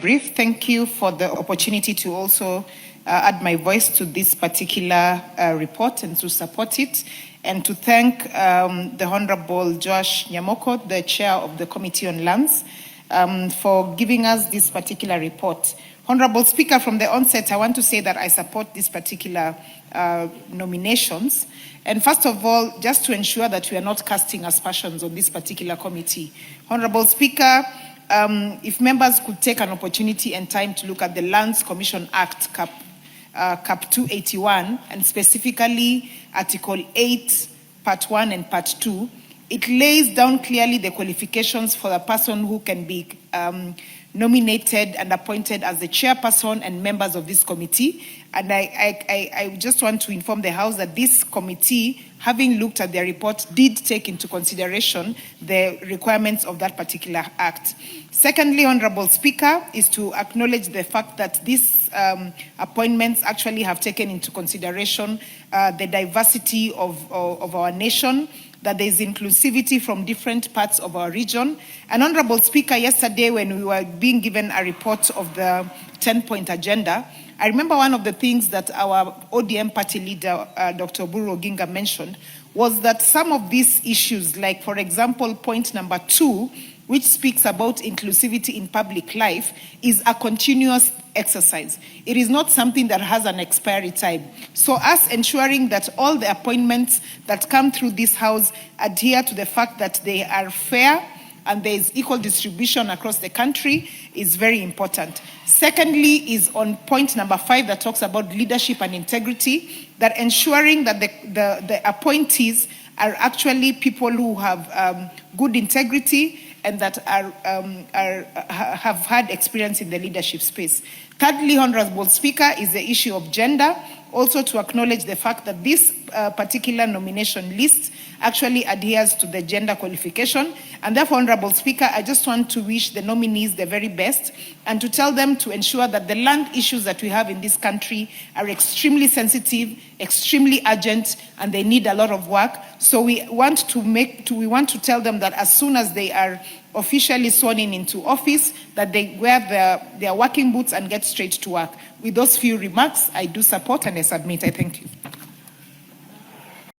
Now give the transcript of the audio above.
Brief. Thank you for the opportunity to also add my voice to this particular report and to support it, and to thank the Honorable Josh Nyamoko, the Chair of the Committee on Lands, for giving us this particular report. Honorable Speaker, from the onset, I want to say that I support these particular nominations. And first of all, just to ensure that we are not casting aspersions on this particular committee. Honorable Speaker, if members could take an opportunity and time to look at the Lands Commission Act, Cap 281, and specifically Article 8, Part 1 and Part 2, it lays down clearly the qualifications for the person who can be nominated and appointed as the chairperson and members of this committee. And I just want to inform the House that this committee, having looked at their report, did take into consideration the requirements of that particular act. Secondly, Honorable Speaker, is to acknowledge the fact that these appointments actually have taken into consideration the diversity of our nation, that there is inclusivity from different parts of our region. And Honorable Speaker, yesterday when we were being given a report of the 10-point agenda, I remember one of the things that our ODM party leader, Dr. Oburu Oginga, mentioned was that some of these issues, like for example, point number 2, which speaks about inclusivity in public life, is a continuous exercise. It is not something that has an expiry time. So us ensuring that all the appointments that come through this House adhere to the fact that they are fair and there is equal distribution across the country is very important. Secondly is on point number 5 that talks about leadership and integrity, that ensuring that the appointees are actually people who have good integrity and that have had experience in the leadership space. Thirdly, Honorable Speaker, is the issue of gender. Also to acknowledge the fact that this particular nomination list actually adheres to the gender qualification. And therefore, Honorable Speaker, I just want to wish the nominees the very best and to tell them to ensure that the land issues that we have in this country are extremely sensitive, extremely urgent, and they need a lot of work. So we want to tell them that as soon as they are officially sworn into office, that they wear their working boots and get straight to work. With those few remarks, I do support and I submit. I thank you.